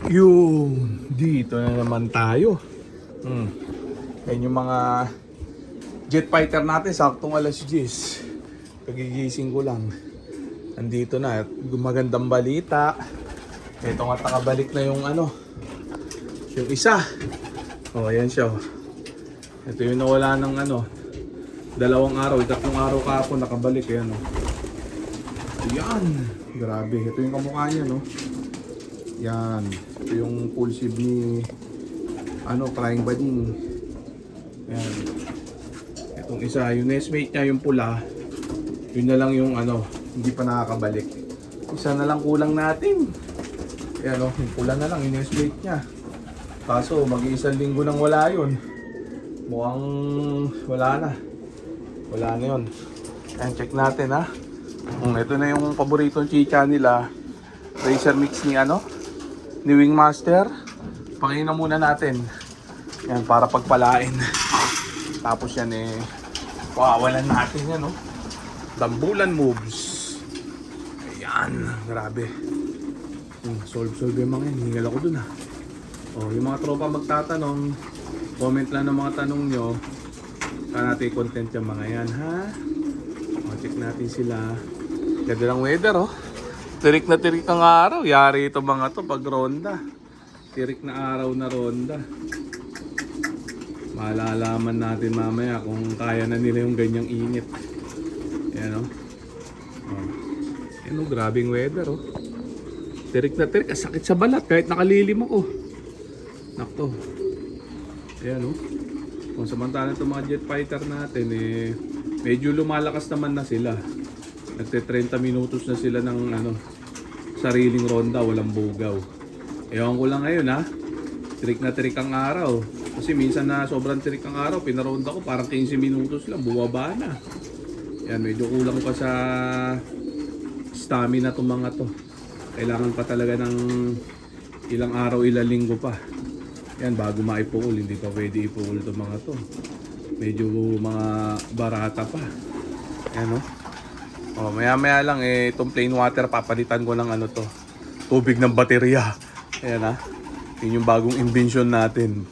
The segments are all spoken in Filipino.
Yung dito na naman tayo. Yan yung mga jet fighter natin. Saktong alas 10. Kagigising ko lang. Nandito na. Magandang balita. Ito nga, nakabalik na yung ano, yung isa. Ayan siya. Ito yung nawala ng ano, 2 araw, 3 araw kahapon nakabalik. Ayan Ayan. Grabe. Ito yung kamukha niya, no. Yan. Ito yung full sieve ni Crying Bading. Yan. Itong isa, yung nestmate niya, yung pula. Yun na lang yung hindi pa nakakabalik. Isa na lang kulang natin. Yan yung pula na lang, yung nestmate niya. Kaso, mag-iisang linggo nang wala yun. Mukhang wala na. Wala na yun. Yan, check natin ha. Ito na yung paboritong chicha nila. Racer mix ni ni Wingmaster. Pakainin na muna natin. Yan, para pagpalain. Tapos yan wawalan natin yan Dambulan moves. Ayan, grabe. Solve yung mga yan. Hingal ako dun yung mga tropa magtatanong, comment lang ng mga tanong nyo. Saan natin content yung mga yan ha. Check natin sila. Ganda ng weather Tirik na tirik ang araw. Yari ito mga to pag ronda. Tirik na araw na ronda. Malalaman natin mamaya kung kaya na nila yung ganyang init. Ayan Ayan grabing weather Tirik na tirik. Sakit sa balat kahit nakalilim ako. Nakto. Ayan Kung samantalang itong mga jet fighter natin medyo lumalakas naman na sila. Nagte-30 minutos na sila ng sariling ronda, walang bugaw. Ewan ko lang ngayon Tirik na tirik ang araw. Kasi minsan na sobrang tirik ang araw, pinaronda ko parang 15 minutos lang, bumaba na. Yan, medyo kulang pa sa stamina itong mga to. Kailangan pa talaga ng ilang araw, ilang linggo pa. Yan, bago maipukul, hindi pa pwede ipukul itong mga to. Medyo mga barata pa. Yan maya lang itong plain water papalitan ko ng tubig ng baterya. Ayan yun yung bagong invention natin.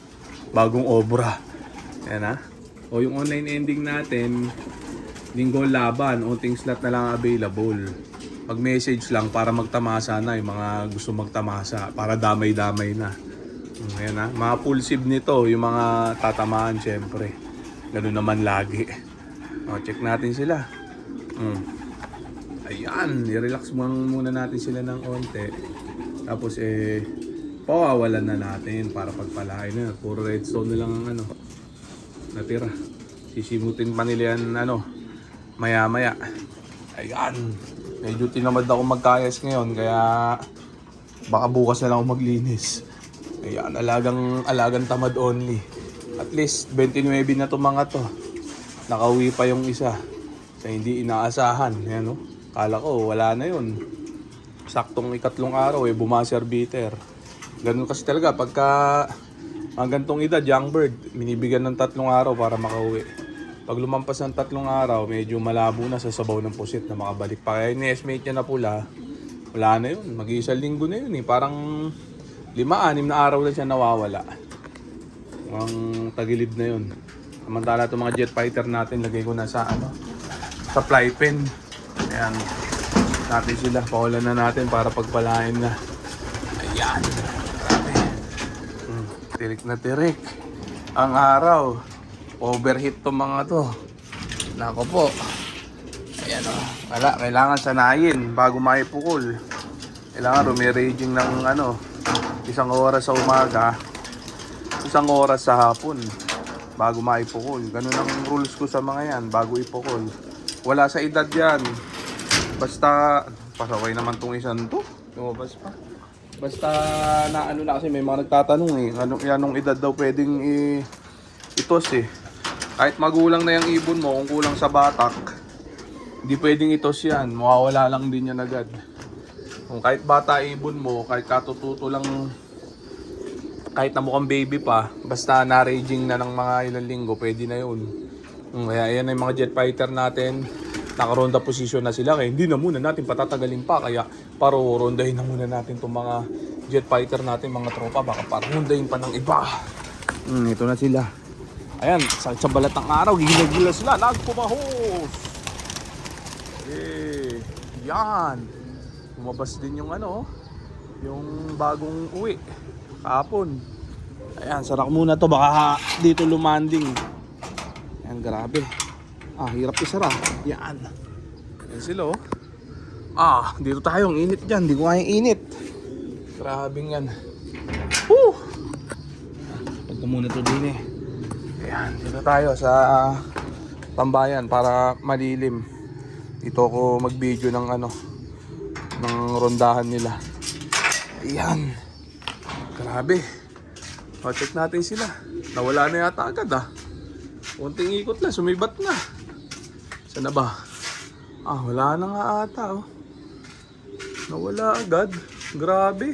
Bagong obra. Ayan yung online ending natin, linggo laban, unting slot na lang available. Mag-message lang para magtamasa na yung mga gusto magtamasa para damay-damay na. Ayan mga full sieve nito, yung mga tatamaan syempre. Ganun naman lagi. Check natin sila. Ayan, i-relax muna natin sila ng onte. Tapos pawawalan na natin para pagpalain na. Puro redstone na lang ang natira. Sisimutin pa nila yan maya-maya. Ayan, medyo tinamad ako magkayas ngayon kaya baka bukas na lang ako maglinis. Ayan, alagang tamad only. At least 29 na to mga to. Nakauwi pa yung isa sa hindi inaasahan. Ayan Kala ko wala na yun. Saktong 3 araw bumaser beater. Ganun kasi talaga pagka mga gantong edad, young bird, minibigyan ng 3 araw para makauwi. Pag lumampas ng 3 araw, medyo malabo na sa sabaw ng pusit na makabalik pa. Kaya ni-estimate niya na pula, wala na yun. Mag-iisang linggo na yun Parang 5-6 na araw na siya nawawala. Ang tagilid na yun. Samantala itong mga jet fighter natin, lagay ko na sa sa fly pen. Ayan. Natin sila. Pakulan na natin para pagpalain na. Ayan. Grabe. Tirik na tirik. Ang araw. Overheat tong mga to. Nako po. Ayan Wala. Kailangan sanayin bago maipukul. Kailangan rumiraging ng 1 oras sa umaga. 1 oras sa hapon. Bago maipukul. Ganun ang rules ko sa mga yan. Bago ipukul. Wala sa edad yan. Basta, pasaway naman tong isang to. Lumabas pa. Basta na na kasi may mga nagtatanong anong edad daw pwedeng itos Kahit magulang na yung ibon mo, kung kulang sa batak, hindi pwedeng itos yan. Mawawala lang din yan agad. Kung kahit bata ibon mo, kahit katututo lang, kahit na mukhang baby pa, basta na-raging na ng mga ilang linggo, pwede na yun. Kaya yan ang mga jet fighter natin. Nakaronda position na sila. Kaya hindi na muna natin patatagalin pa. Kaya paro rondahin na muna natin itong mga jet fighter natin mga tropa. Baka parundayin pa ng iba. Ito na sila. Ayan, sa balat ng araw, gigila-gila sila. Nagpumahos! Yan. Lumabas din yung yung bagong uwi. Kahapon. Ayan, sarak muna to. Baka dito lumanding. Ayan, grabe. Hirap isara. Yan. Ayan sila dito tayo. Ang init dyan. Hindi ko kaya init. Grabing yan. Pag muna to din Ayan, dito tayo sa tambayan para malilim. Dito ako mag-video ng ng rondahan nila. Ayan. Grabe. Check natin sila. Nawala na yata agad Unting ikot lang, sumibat na. Saan na ba? Wala na nga ata Nawala agad. Grabe.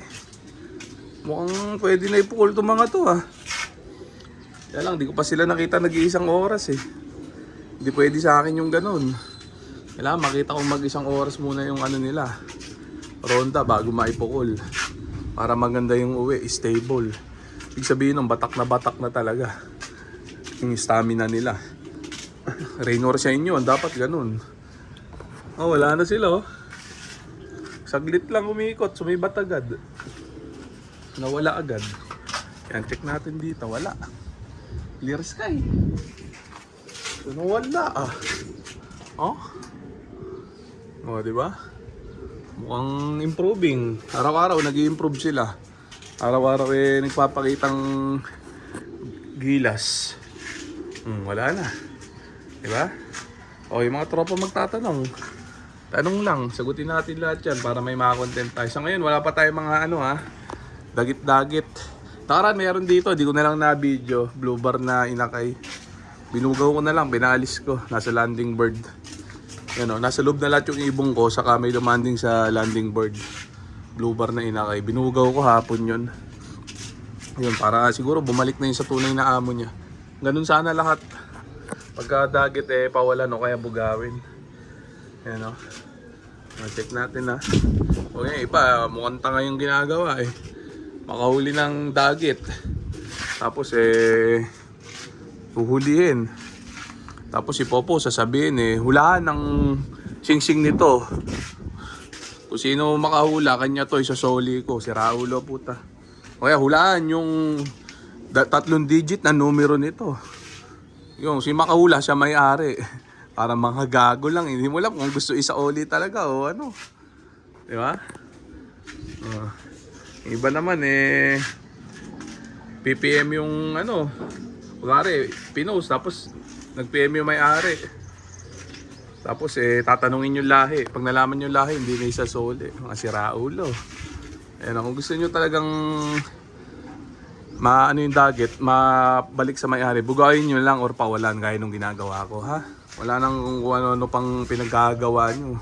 Mukhang pwede na ipukul itong mga to Kaya lang, di ko pa sila nakita nag-iisang oras Hindi pwede sa akin yung ganun. Kailangan makita ko mag-isang oras muna yung nila. Ronda bago maipukul. Para maganda yung uwi, stable. Ibig sabihin ng batak na talaga. Yung stamina nila. Raynor sa inyo, dapat ganun. Wala na sila Saglit lang umikot, sumibat agad. Nawala agad. Yan, check natin dito, wala. Clear sky. So, nawala diba? Mukhang improving. Araw-araw nag-i-improve sila. Araw-araw nagpapakitang gilas. Wala na. Diba? Yung mga tropa magtatanong. Tanong lang, sagutin natin lahat yan para may mga content tayo. Sa ngayon, wala pa tayo mga dagit-dagit. Nakaraan meron dito, di ko na lang na-video. Blue bar na inakay. Binugaw ko na lang, pinalis ko. Nasa landing bird. Nasa loob na lahat yung ibong ko, saka may lumanding sa landing bird. Blue bar na inakay. Binugaw ko hapon yun. Para siguro bumalik na yun sa tunay na amo niya. Ganun sana lahat. Pagka dagit pawalan kaya bugawin. Ayan check natin Okay, iba mukhang tanga yung ginagawa Makahuli ng dagit. Tapos huhulihin. Tapos si Popo sasabihin hulaan ng singsing nito. Kung sino makahula, kanya to isasoli ko. Si Raulo puta. Kaya hulaan yung 3 digit na numero nito. Yung si makahula siya may-ari. Para mga gago lang. Hindi mo alam kung gusto isaoli talaga o ano. Di ba? Iba naman PPM yung kunwari, pinost tapos nag-PM yung may-ari. Tapos tatanungin yung lahi. Pag nalaman yung lahi, hindi na isasoli. Mga si Raulo. Kung gusto nyo talagang yung dagit, mabalik sa may-ari, bugayin nyo lang or pawalan gaya nung ginagawa ko, Wala nang kung ano pang pinaggagawa nyo.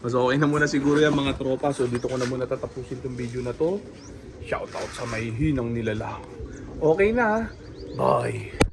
Mas okay na muna siguro yan mga tropa. So dito ko na muna tatapusin tong video na to. Shoutout sa may hinang nilalang. Okay na. Bye.